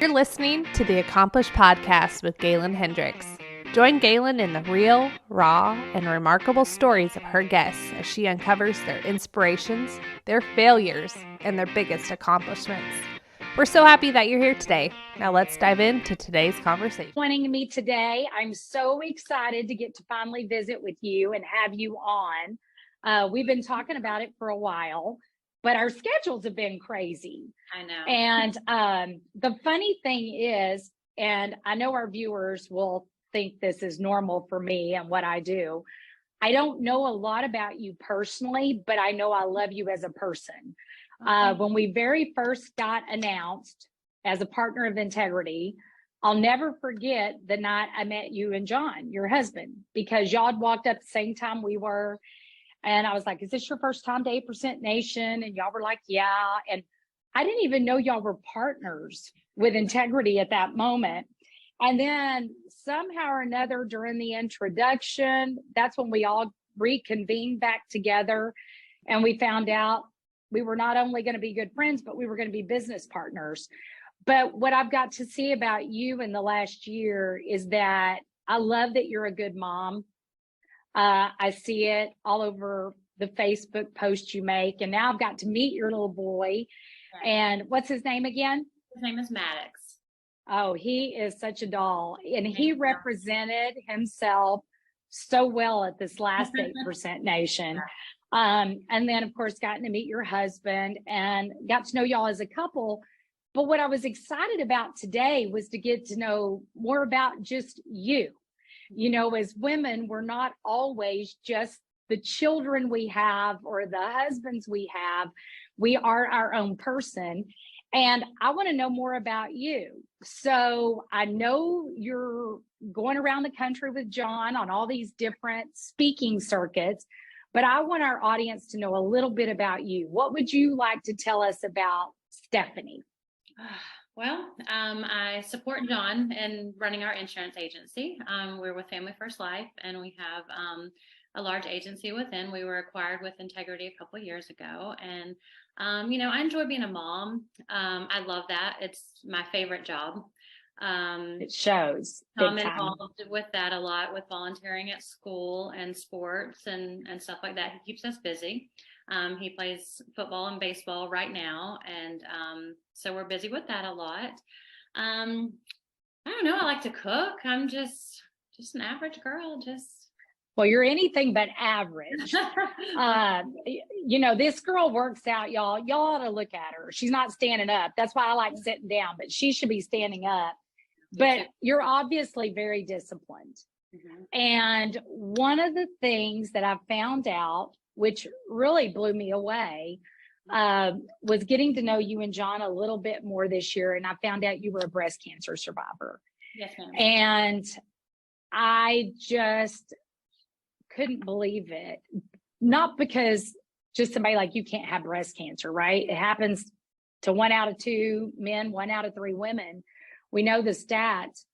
You're listening to the Accomplished Podcast with Galen Hendricks. Join Galen in the real, raw, and remarkable stories of her guests as she uncovers their inspirations, their failures, and their biggest accomplishments. We're so happy that you're here today. Now let's dive into today's conversation. Joining me today, I'm so excited to get to finally visit with you and have you on. We've been talking about it for a while, but our schedules have been crazy. I know. And the funny thing is, and I know our viewers will think this is normal for me and what I do, I don't know a lot about you personally, but I know I love you as a person. When we very first got announced as a partner of integrity, I'll never forget the night I met you and John, your husband, because y'all had walked up the same time we were. And I was like, is this your first time to 8% Nation? And y'all were like, yeah. And I didn't even know y'all were partners with integrity at that moment. And then somehow or another during the introduction, that's when we all reconvened back together. And we found out we were not only going to be good friends, but we were going to be business partners. But what I've got to see about you in the last year is that I love that you're a good mom. I see it all over the Facebook posts you make. And now I've got to meet your little boy. Right. And what's his name again? His name is Maddox. Oh, he is such a doll. And he represented himself so well at this last 8% Nation. And then, of course, gotten to meet your husband and got to know y'all as a couple. But what I was excited about today was to get to know more about just you. You know, as women, we're not always just the children we have or the husbands we have. We are our own person. And I want to know more about you. So I know you're going around the country with John on all these different speaking circuits, but I want our audience to know a little bit about you. What would you like to tell us about Stephanie? Well, I support John in running our insurance agency. We're with Family First Life, and we have a large agency within. We were acquired with Integrity a couple of years ago, and I enjoy being a mom. I love that. It's my favorite job. It shows. I'm involved with that a lot, with volunteering at school and sports and stuff like that. He keeps us busy. He plays football and baseball right now, and so we're busy with that a lot. I don't know. I like to cook. I'm just an average girl. Well, you're anything but average. This girl works out, y'all. Y'all ought to look at her. She's not standing up. That's why I like sitting down, but she should be standing up. But you're obviously very disciplined. Mm-hmm. And one of the things that I found out, which really blew me away, was getting to know you and John a little bit more this year. And I found out you were a breast cancer survivor. Yes, ma'am. And I just couldn't believe it. Not because just somebody like you can't have breast cancer, right? It happens to 1 out of 2 men, 1 out of 3 women. We know the stats.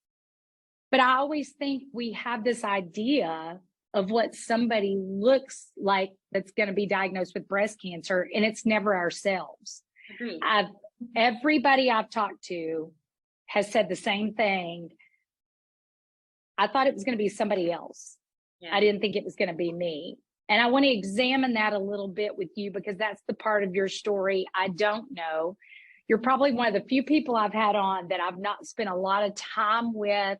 But I always think we have this idea of what somebody looks like that's going to be diagnosed with breast cancer, and it's never ourselves. Agreed. Everybody I've talked to has said the same thing. I thought it was going to be somebody else. Yeah. I didn't think it was going to be me. And I want to examine that a little bit with you because that's the part of your story I don't know. You're probably one of the few people I've had on that I've not spent a lot of time with,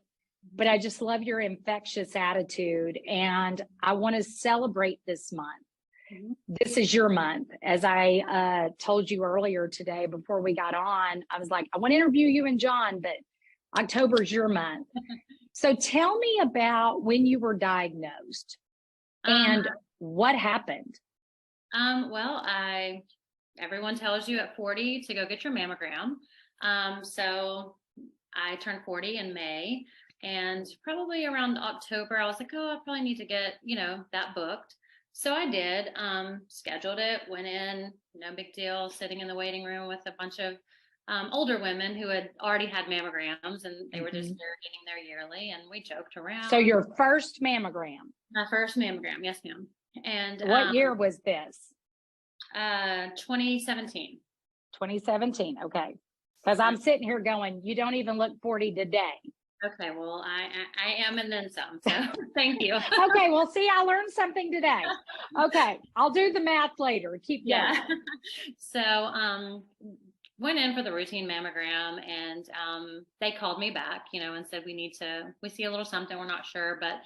but I just love your infectious attitude. And I want to celebrate this month. Mm-hmm. This is your month. As I told you earlier today before we got on, I was like, I want to interview you and John, but October's your month. So tell me about when you were diagnosed and what happened. Well, everyone tells you at 40 to go get your mammogram. So I turned 40 in May, and probably around October, I was like, oh, I probably need to get, that booked. So I did, scheduled it, went in, no big deal, sitting in the waiting room with a bunch of older women who had already had mammograms, and they were just there getting their yearly, and we joked around. So your first mammogram? My first mammogram, yes, ma'am. And what year was this? 2017. 2017. Okay. Because I'm sitting here going, you don't even look 40 today. Okay, well, I am, and then some. So thank you. Okay, well, see, I learned something today. Okay, I'll do the math later. Keep going. So went in for the routine mammogram, and they called me back, and said we see a little something, we're not sure, but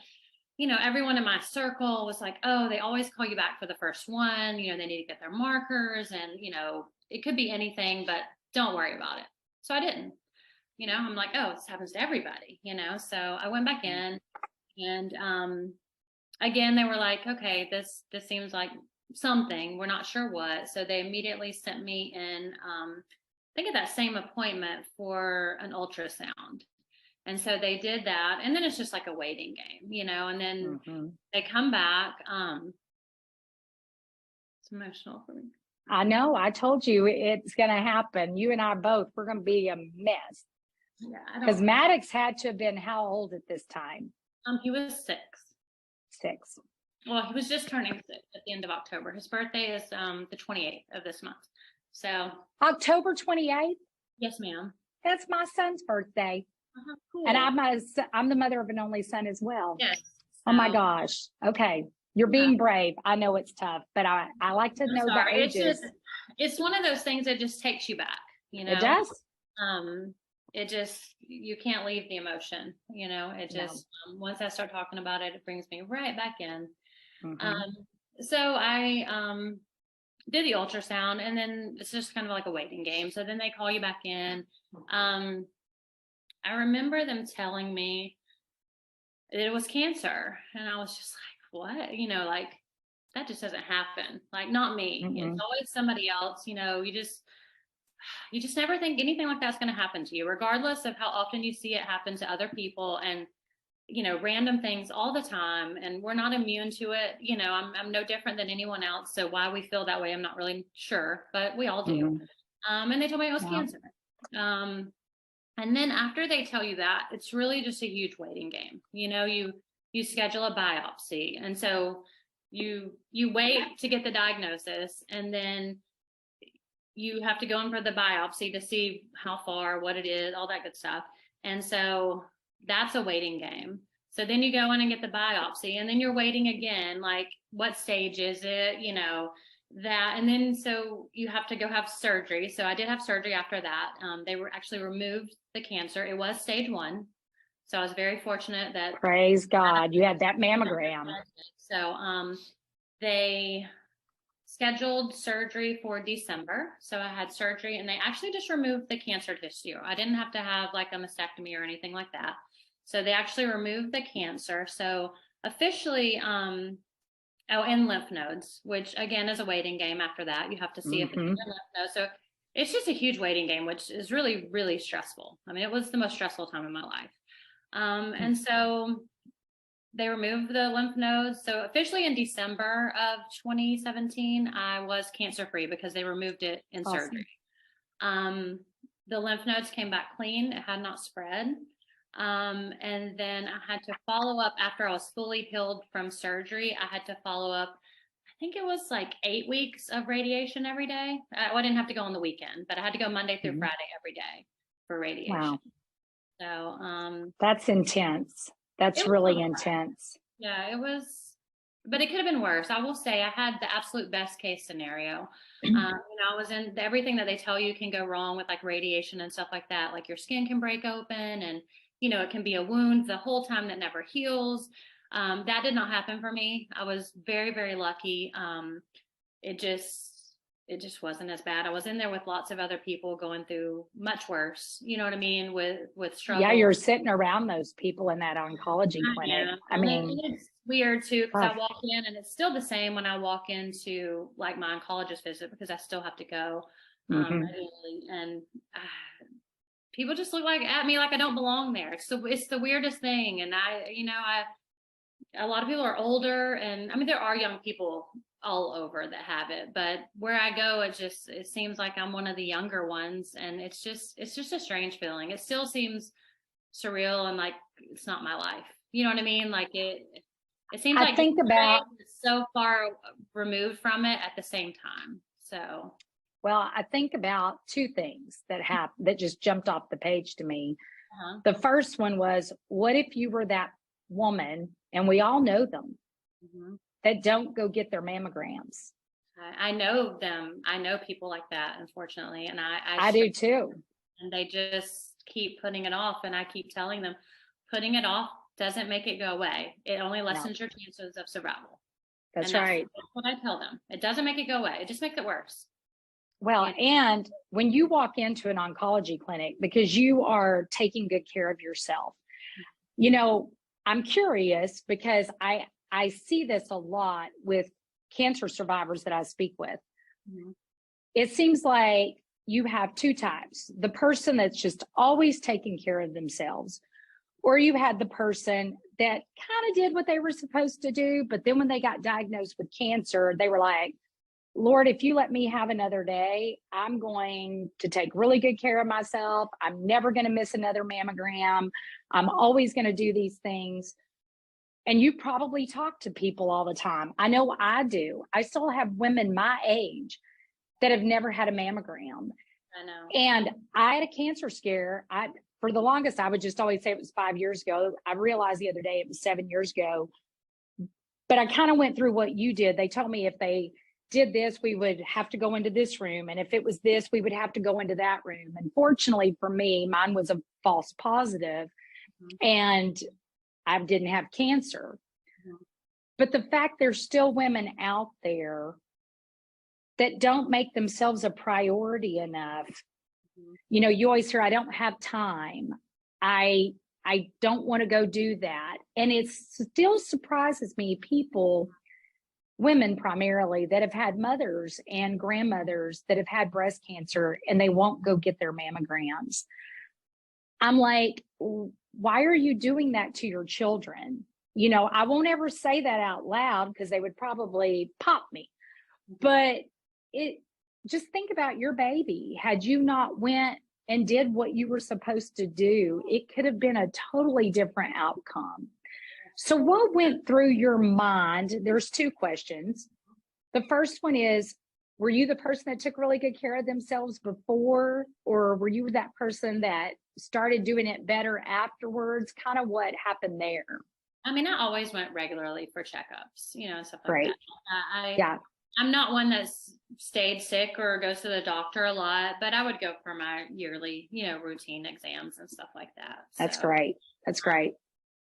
everyone in my circle was like, oh, they always call you back for the first one, they need to get their markers, and it could be anything, but don't worry about it. So I didn't. I'm like, oh, this happens to everybody, so I went back in, and again, they were like, okay, this seems like something, we're not sure what. So they immediately sent me in, I think at that same appointment, for an ultrasound. And so they did that, and then it's just like a waiting game, and then they come back. It's emotional for me. I know, I told you it's going to happen. You and I both, we're going to be a mess. Yeah, because Maddox had to have been how old at this time? He was 6. 6. Well, he was just turning 6 at the end of October. His birthday is the 28th of this month. So October 28th? Yes, ma'am. That's my son's birthday. Cool. And I'm the mother of an only son as well. Yes. Oh my gosh. Okay. You're being brave. I know it's tough, but I like to know the ages. It's one of those things that just takes you back, It does. You can't leave the emotion, it just, once I start talking about it, it brings me right back in. So I did the ultrasound, and then it's just kind of like a waiting game. So then they call you back in. I remember them telling me it was cancer, and I was just like, what? Like, that just doesn't happen. Like, not me. It's always somebody else. You just never think anything like that's going to happen to you, regardless of how often you see it happen to other people, and random things all the time. And we're not immune to it. I'm no different than anyone else. So why we feel that way, I'm not really sure, but we all do. And they told me it was cancer. And then after they tell you that, it's really just a huge waiting game. You schedule a biopsy, and so you wait to get the diagnosis, and then you have to go in for the biopsy to see how far, what it is, all that good stuff. And so that's a waiting game. So then you go in and get the biopsy, and then you're waiting again, like, what stage is it, that. And then so you have to go have surgery. So I did have surgery after that. They were actually removed the cancer. It was stage 1. So I was very fortunate that. Praise God, you had that mammogram. So they scheduled surgery for December. So I had surgery, and they actually just removed the cancer tissue. I didn't have to have like a mastectomy or anything like that. So they actually removed the cancer. So officially, and lymph nodes, which again is a waiting game after that. You have to see if it's in lymph nodes. So it's just a huge waiting game, which is really, really stressful. I mean, it was the most stressful time in my life. And so they removed the lymph nodes. So officially in December of 2017, I was cancer-free because they removed it in surgery. The lymph nodes came back clean. It had not spread. And then I had to follow up after I was fully healed from surgery. I had to follow up, I think it was like 8 weeks of radiation every day. I didn't have to go on the weekend, but I had to go Monday through Friday every day for radiation. Wow. So that's intense. That's really intense. Yeah, it was, but it could have been worse. I will say I had the absolute best case scenario. I was in everything that they tell you can go wrong with like radiation and stuff like that. Like your skin can break open, and it can be a wound the whole time that never heals. That did not happen for me. I was very, very lucky. It just wasn't as bad. I was in there with lots of other people going through much worse, you know what I mean, with struggle. Yeah, you're sitting around those people in that oncology clinic. I mean, it's weird too, because I walk in and it's still the same when I walk into like my oncologist visit, because I still have to go regularly, and people just look at me like I don't belong there. It's the weirdest thing. And a lot of people are older, and I mean, there are young people all over that have it, but where I go, it seems like I'm one of the younger ones, and it's just a strange feeling. It still seems surreal, and like it's not my life. You know what I mean? Like it seems like it's so far removed from it at the same time. So Well, I think about two things that happened that just jumped off the page to me. Uh-huh. The first one was, what if you were that woman, and we all know them, Mhm. that don't go get their mammograms? I know them. I know people like that, unfortunately, and I do too. and they just keep putting it off. And I keep telling them, putting it off doesn't make it go away. It only lessens your chances of survival. That's And right. that's what I tell them. It doesn't make it go away. It just makes it worse. Well, and when you walk into an oncology clinic, because you are taking good care of yourself, you know, I'm curious because I see this a lot with cancer survivors that I speak with. Mm-hmm. It seems like you have two types: the person that's just always taking care of themselves, or you had the person that kind of did what they were supposed to do, but then when they got diagnosed with cancer, they were like, Lord, if you let me have another day, I'm going to take really good care of myself. I'm never going to miss another mammogram. I'm always going to do these things. And you probably talk to people all the time. I know I do. I still have women my age that have never had a mammogram. I know. And I had a cancer scare. For the longest, I would just always say it was 5 years ago. I realized the other day it was 7 years ago. But I kind of went through what you did. They told me if they did this, we would have to go into this room. And if it was this, we would have to go into that room. And fortunately for me, mine was a false positive, and I didn't have cancer. But the fact there's still women out there that don't make themselves a priority enough. You know, you always hear, I don't have time. I don't want to go do that. And it still surprises me, people, women primarily, that have had mothers and grandmothers that have had breast cancer and they won't go get their mammograms. I'm like, why are you doing that to your children? You know, I won't ever say that out loud because they would probably pop me. But just think about your baby. Had you not went and did what you were supposed to do, it could have been a totally different outcome. So what went through your mind? There's two questions. The first one is, were you the person that took really good care of themselves before, or were you that person that started doing it better afterwards? Kind of what happened there? I mean, I always went regularly for checkups, you know, and stuff like Great. that. I'm not one that's stayed sick or goes to the doctor a lot, but I would go for my yearly, you know, routine exams and stuff like that. That's great. That's great.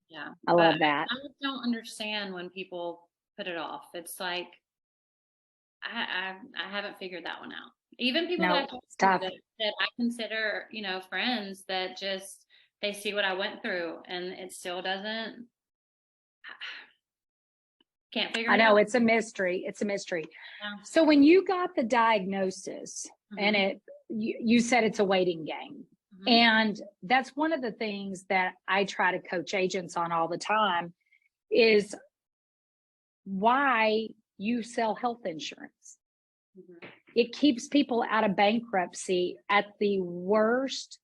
Yeah. I love that. I don't understand when people put it off. It's like, I haven't figured that one out. Even people that I consider, you know, friends, that just, they see what I went through and it still doesn't, can't figure it out. I know, it's a mystery. It's a mystery. Yeah. So when you got the diagnosis, and you said it's a waiting game. And that's one of the things that I try to coach agents on all the time, is why you sell health insurance. It keeps people out of bankruptcy at the worst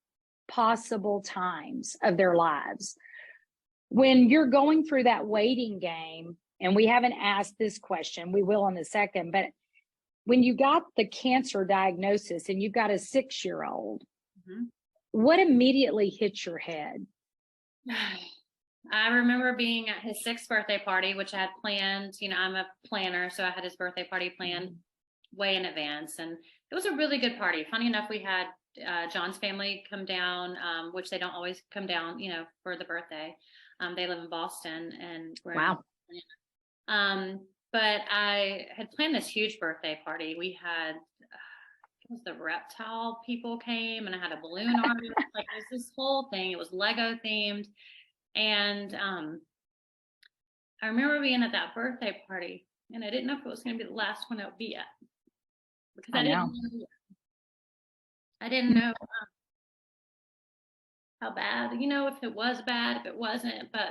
possible times of their lives. When you're going through that waiting game, and we haven't asked this question, we will in a second, but when you got the cancer diagnosis and you've got a 6-year-old, what immediately hit your head? I remember being at his 6th birthday party, which I had planned. You know, I'm a planner, so I had his birthday party planned way in advance. And it was a really good party. Funny enough, we had John's family come down, which they don't always come down, you know, for the birthday. They live in Boston, and we're but I had planned this huge birthday party. We had it was the reptile people came, and I had a balloon artist. Like, it was this whole thing. It was Lego themed. And I remember being at that birthday party, and I didn't know if it was going to be the last one I would be at, because I didn't know how bad, you know, if it was bad, if it wasn't. But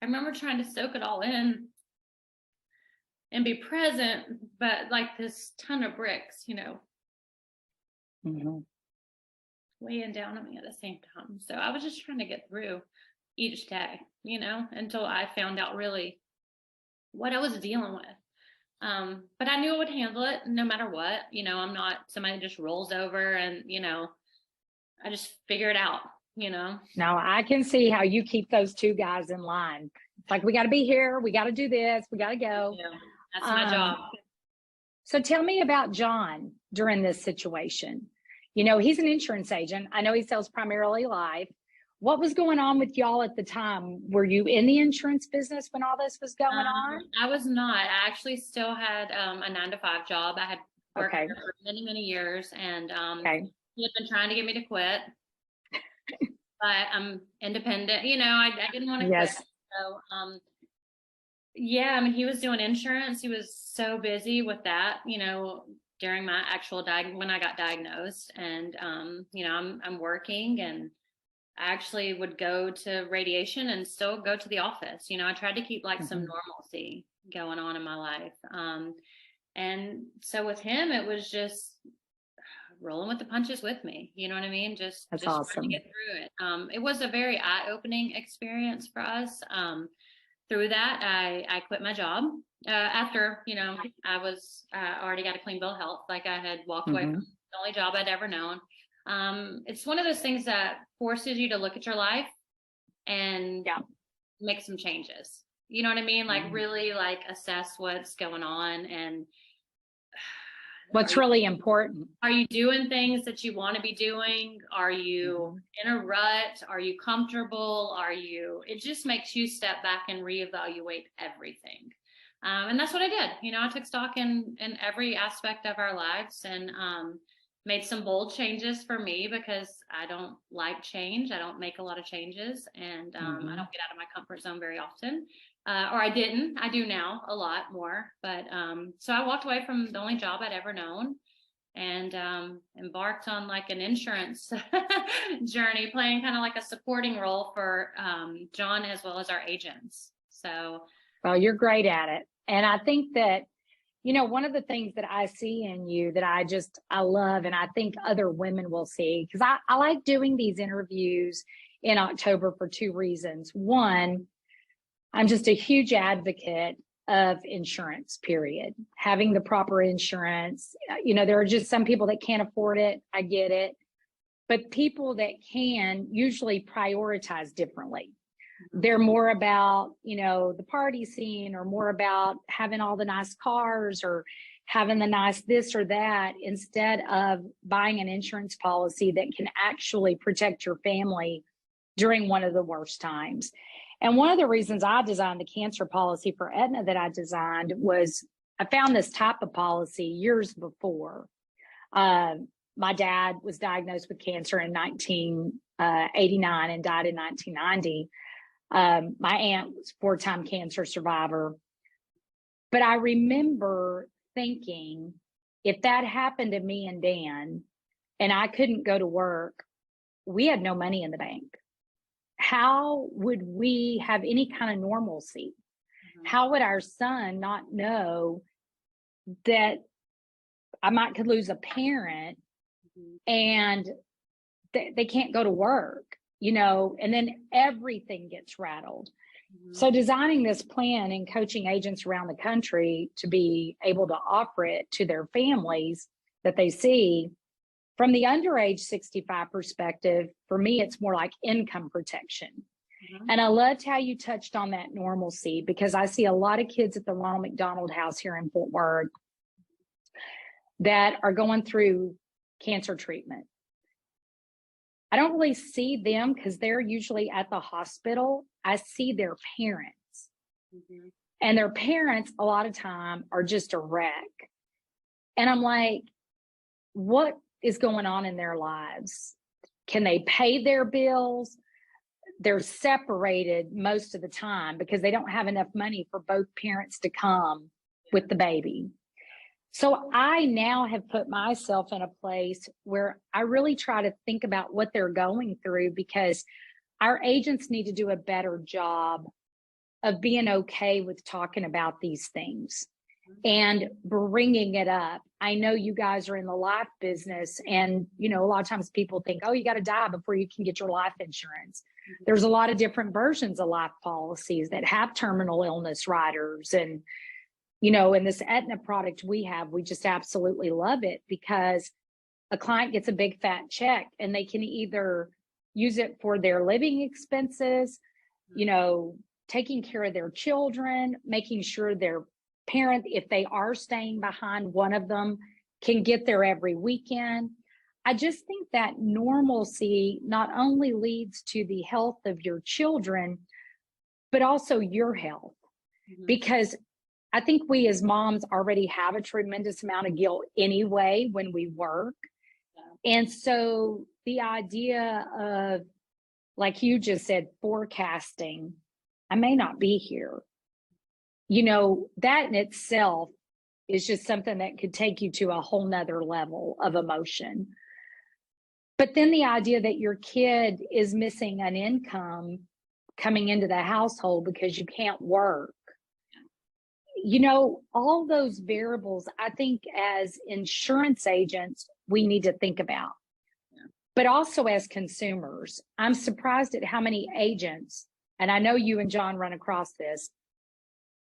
I remember trying to soak it all in and be present, but like this ton of bricks, you know, weighing down on me at the same time. So I was just trying to get through each day, you know, until I found out really what I was dealing with. But I knew I would handle it no matter what. I'm not somebody that just rolls over and, I just figure it out, Now I can see how you keep those two guys in line. It's like, we got to be here. We got to do this. We got to go. Yeah, that's my job. So tell me about John during this situation. He's an insurance agent. I know he sells primarily life. What was going on with y'all at the time? Were you in the insurance business when all this was going on? I was not. I actually still had a 9-to-5 job. I had worked there for many, many years, and he had been trying to get me to quit. But I'm independent. I didn't want to quit. So, yeah, I mean, he was doing insurance. He was so busy with that, during my actual when I got diagnosed, and I'm working, and I actually would go to radiation and still go to the office. I tried to keep like some normalcy going on in my life. And so with him, it was just rolling with the punches with me. You know what I mean? Just awesome. Trying to get through it. It was a very eye-opening experience for us. Through that, I quit my job after, I was already got a clean bill of health. Like, I had walked away from the only job I'd ever known. It's one of those things that forces you to look at your life and make some changes. You know what I mean? Like, really like assess what's going on and what's really important. Are you doing things that you want to be doing? Are you in a rut? Are you comfortable? It just makes you step back and reevaluate everything. And that's what I did. I took stock in every aspect of our lives, and made some bold changes for me, because I don't like change. I don't make a lot of changes, and I don't get out of my comfort zone very often. Or I didn't. I do now a lot more. But so I walked away from the only job I'd ever known, and embarked on like an insurance journey, playing kind of like a supporting role for John as well as our agents. So, well, you're great at it. And I think that, one of the things that I see in you that I love, and I think other women will see, because I like doing these interviews in October for two reasons. One, I'm just a huge advocate of insurance, period. Having the proper insurance. There are just some people that can't afford it. I get it. But people that can usually prioritize differently. They're more about, the party scene, or more about having all the nice cars, or having the nice this or that, instead of buying an insurance policy that can actually protect your family during one of the worst times. And one of the reasons I designed the cancer policy for Aetna that I designed was I found this type of policy years before. My dad was diagnosed with cancer in 1989 and died in 1990. My aunt was a 4-time cancer survivor. But I remember thinking, if that happened to me and Dan, and I couldn't go to work, we had no money in the bank. How would we have any kind of normalcy? How would our son not know that I could lose a parent and they can't go to work, and then everything gets rattled. So designing this plan and coaching agents around the country to be able to offer it to their families that they see, from the underage 65 perspective, for me, it's more like income protection. And I loved how you touched on that normalcy, because I see a lot of kids at the Ronald McDonald House here in Fort Worth that are going through cancer treatment. I don't really see them because they're usually at the hospital. I see their parents. And their parents, a lot of time, are just a wreck. And I'm like, what is going on in their lives? Can they pay their bills? They're separated most of the time because they don't have enough money for both parents to come with the baby. So I now have put myself in a place where I really try to think about what they're going through, because our agents need to do a better job of being okay with talking about these things and bringing it up. I know you guys are in the life business, and a lot of times people think, oh, you got to die before you can get your life insurance. There's a lot of different versions of life policies that have terminal illness riders, and in this Aetna product we have, we just absolutely love it because a client gets a big fat check and they can either use it for their living expenses, taking care of their children, making sure their parent, if they are staying behind, one of them can get there every weekend. I just think that normalcy not only leads to the health of your children, but also your health. Because I think we as moms already have a tremendous amount of guilt anyway when we work. And so the idea of, like you just said, forecasting, I may not be here. That in itself is just something that could take you to a whole nother level of emotion. But then the idea that your kid is missing an income coming into the household because you can't work, all those variables, I think as insurance agents, we need to think about. But also as consumers, I'm surprised at how many agents, and I know you and John run across this,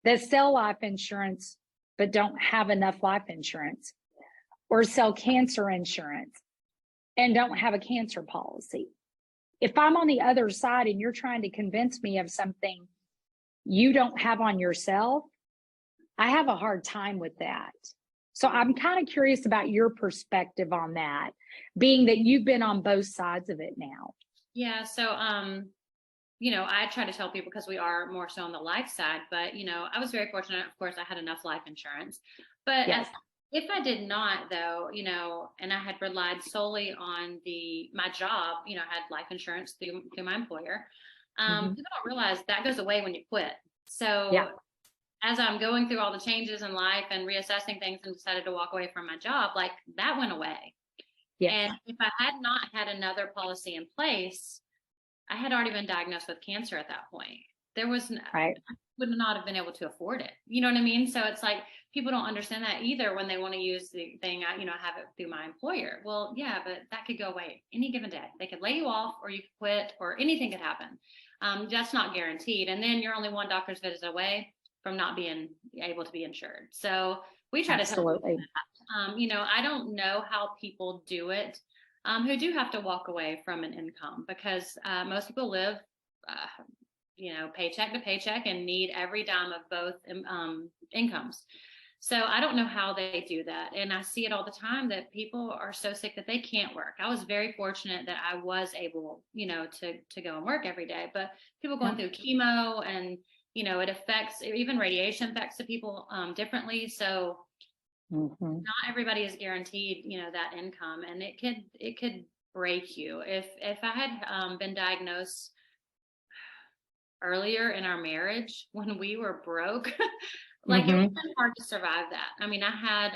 that sell life insurance but don't have enough life insurance, or sell cancer insurance and don't have a cancer policy. If I'm on the other side and you're trying to convince me of something you don't have on yourself, I have a hard time with that. So I'm kind of curious about your perspective on that, being that you've been on both sides of it now. Yeah. So, I try to tell people because we are more so on the life side, but, I was very fortunate. Of course, I had enough life insurance, but Yes. if I did not though, and I had relied solely on my job, I had life insurance through my employer. People don't realize that goes away when you quit. So as I'm going through all the changes in life and reassessing things and decided to walk away from my job, like that went away. And if I had not had another policy in place, I had already been diagnosed with cancer at that point. There was I would not have been able to afford it. You know what I mean? So it's like people don't understand that either when they want to use the thing. I have it through my employer. Well, yeah, but that could go away any given day. They could lay you off, or you could quit, or anything could happen. That's not guaranteed. And then you're only one doctor's visit away from not being able to be insured. So we try to tell people that. I don't know how people do it who do have to walk away from an income, because most people live, paycheck to paycheck and need every dime of both incomes. So I don't know how they do that. And I see it all the time that people are so sick that they can't work. I was very fortunate that I was able, to go and work every day, but people going through chemo and, it affects, even radiation affects the people differently. So not everybody is guaranteed, that income, and it could break you. If I had been diagnosed earlier in our marriage when we were broke, like it would have been hard to survive that. I mean, I had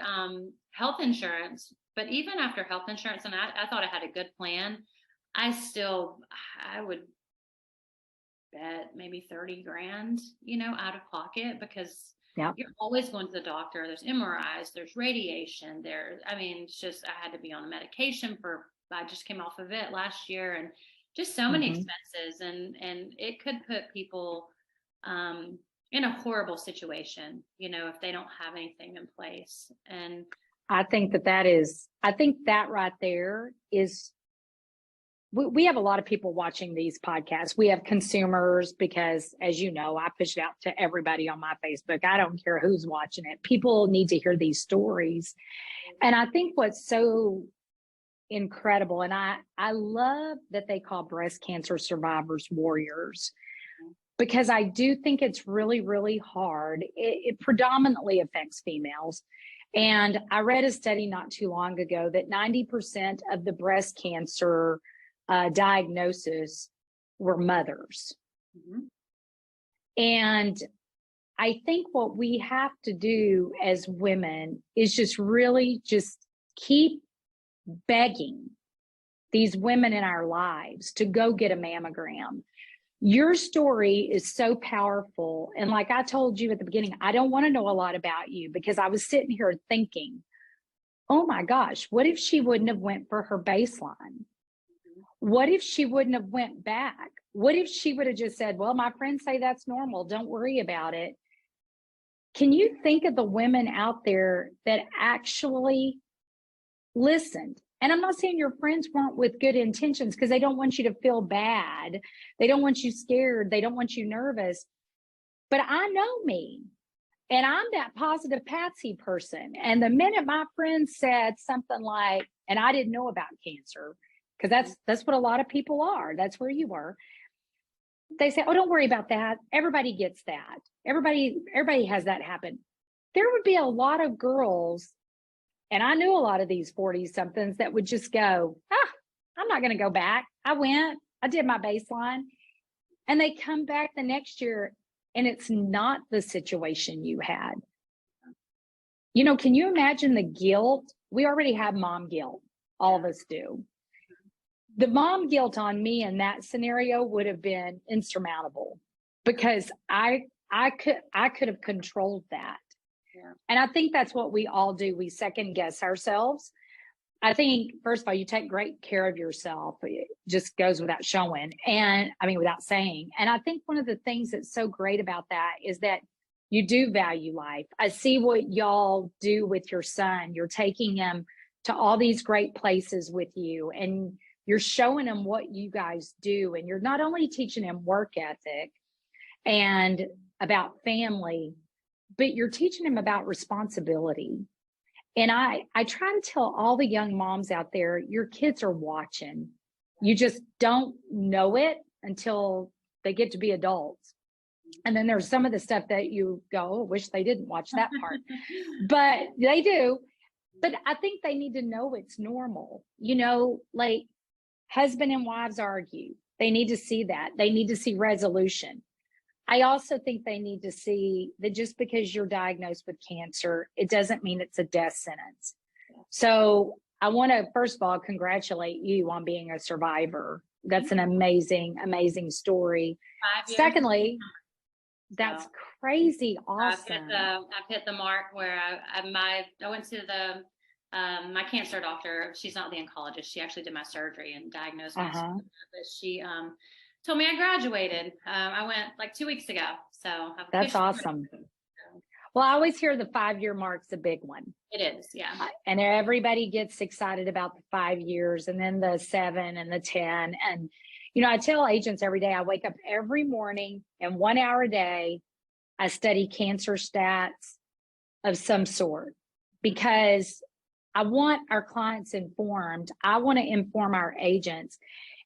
health insurance, but even after health insurance, and I thought I had a good plan, I would bet maybe 30 grand, out of pocket, because you're always going to the doctor. There's MRIs, there's radiation, it's just, I had to be on medication I just came off of it last year, and just so many expenses, and it could put people in a horrible situation, if they don't have anything in place. And I think that right there is, we have a lot of people watching these podcasts. We have consumers because, as you know, I push it out to everybody on my Facebook. I don't care who's watching it. People need to hear these stories. And I think what's so incredible, and I love that they call breast cancer survivors warriors, because I do think it's really, really hard. It predominantly affects females. And I read a study not too long ago that 90% of the breast cancer diagnosis were mothers. And I think what we have to do as women is just really just keep begging these women in our lives to go get a mammogram. Your story is so powerful. And like I told you at the beginning, I don't want to know a lot about you, because I was sitting here thinking, oh my gosh, what if she wouldn't have went for her baseline? What if she wouldn't have went back? What if she would have just said, well, my friends say that's normal, don't worry about it? Can you think of the women out there that actually listened? And I'm not saying your friends weren't with good intentions, because they don't want you to feel bad. They don't want you scared. They don't want you nervous. But I know me, and I'm that positive Patsy person. And the minute my friend said something like, and I didn't know about cancer, because that's what a lot of people are. That's where you were. They say, oh, don't worry about that. Everybody gets that. Everybody has that happen. There would be a lot of girls, and I knew a lot of these 40-somethings that would just go, I'm not going to go back. I did my baseline. And they come back the next year, and it's not the situation you had. You know, can you imagine the guilt? We already have mom guilt. All of us do. The mom guilt on me in that scenario would have been insurmountable, because I could have controlled that. Yeah. And I think that's what we all do. We second guess ourselves. I think, first of all, you take great care of yourself. It just goes without showing. And I mean, without saying. And I think one of the things that's so great about that is that you do value life. I see what y'all do with your son. You're taking him to all these great places with you, and you're showing him what you guys do. And you're not only teaching him work ethic and about family, but you're teaching him about responsibility. And I try to tell all the young moms out there, your kids are watching. You just don't know it until they get to be adults. And then there's some of the stuff that you go, oh, wish they didn't watch that part. But they do. But I think they need to know it's normal. You know, like husband and wives argue. They need to see that. They need to see resolution. I also think they need to see that just because you're diagnosed with cancer, it doesn't mean it's a death sentence. So I want to, first of all, congratulate you on being a survivor. That's an amazing, amazing story. Secondly, that's crazy awesome. I've hit the mark where I went to my cancer doctor. She's not the oncologist. She actually did my surgery and diagnosed me. But she told me I graduated. I went like 2 weeks ago. So that's awesome. Well, I always hear the 5-year mark's a big one. It is, yeah. And everybody gets excited about the 5 years, and then the 7 and the 10. And, you know, I tell agents every day, I wake up every morning and 1 hour a day, I study cancer stats of some sort, because I want our clients informed. I want to inform our agents.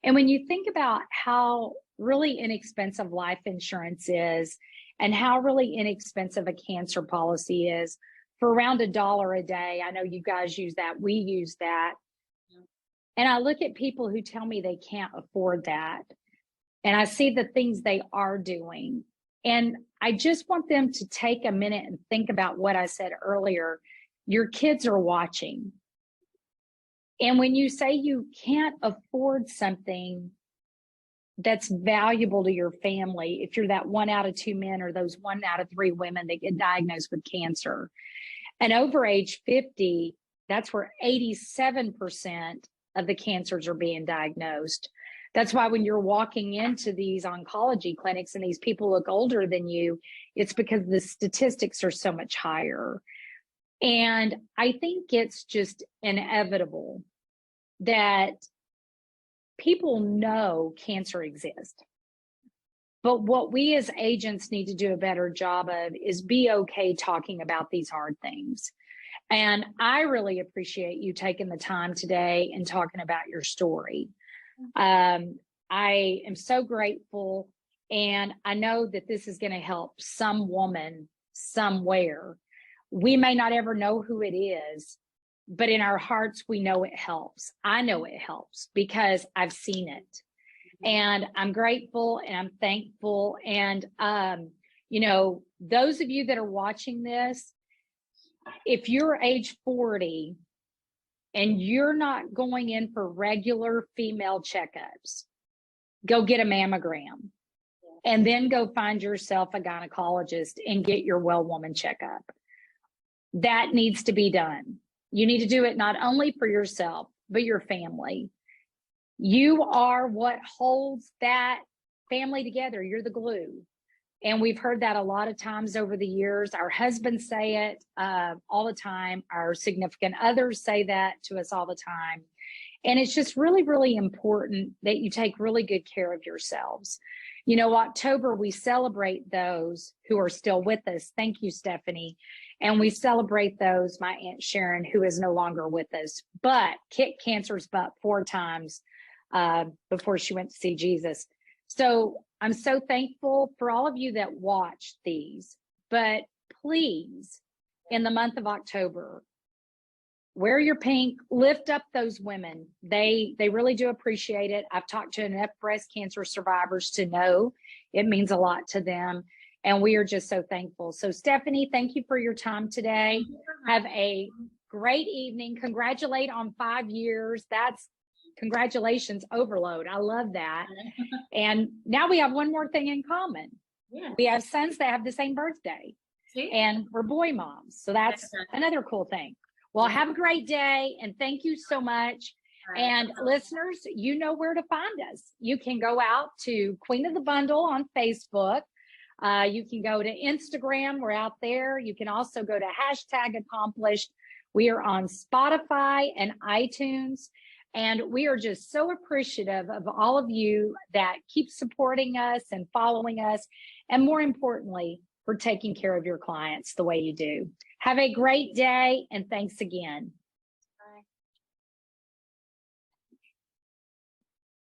And when you think about how really inexpensive life insurance is, and how really inexpensive a cancer policy is, for around $1 a day, I know you guys use that, we use that. And I look at people who tell me they can't afford that, and I see the things they are doing. And I just want them to take a minute and think about what I said earlier. Your kids are watching. And when you say you can't afford something that's valuable to your family, if you're that 1 out of 2 men or those 1 out of 3 women that get diagnosed with cancer, and over age 50, that's where 87% of the cancers are being diagnosed. That's why when you're walking into these oncology clinics and these people look older than you, it's because the statistics are so much higher. And I think it's just inevitable that people know cancer exists. But what we as agents need to do a better job of is be okay talking about these hard things. And I really appreciate you taking the time today and talking about your story. I am so grateful. And I know that this is going to help some woman somewhere. We may not ever know who it is, but in our hearts, we know it helps. I know it helps because I've seen it. And I'm grateful and I'm thankful. And, you know, those of you that are watching this, if you're age 40 and you're not going in for regular female checkups, go get a mammogram and then go find yourself a gynecologist and get your well woman checkup. That needs to be done. You need to do it not only for yourself, but your family. You are what holds that family together. You're the glue. And we've heard that a lot of times over the years. Our husbands say it all the time. Our significant others say that to us all the time. And it's just really, really important that you take really good care of yourselves. You know, October, we celebrate those who are still with us. Thank you, Stephanie. And we celebrate those, my Aunt Sharon, who is no longer with us, but kicked cancer's butt 4 times before she went to see Jesus. So I'm so thankful for all of you that watched these. But please, in the month of October, wear your pink, lift up those women. They really do appreciate it. I've talked to enough breast cancer survivors to know it means a lot to them. And we are just so thankful. So Stephanie, thank you for your time today. Have a great evening. Congratulate on 5 years. That's congratulations overload. I love that. And now we have one more thing in common. Yeah. We have sons that have the same birthday. See? And we're boy moms. So that's another cool thing. Well, have a great day, and thank you so much. And listeners, you know where to find us. You can go out to Queen of the Bundle on Facebook. You can go to Instagram. We're out there. You can also go to #accomplished. We are on Spotify and iTunes. And we are just so appreciative of all of you that keep supporting us and following us. And more importantly, for taking care of your clients the way you do. Have a great day, and thanks again.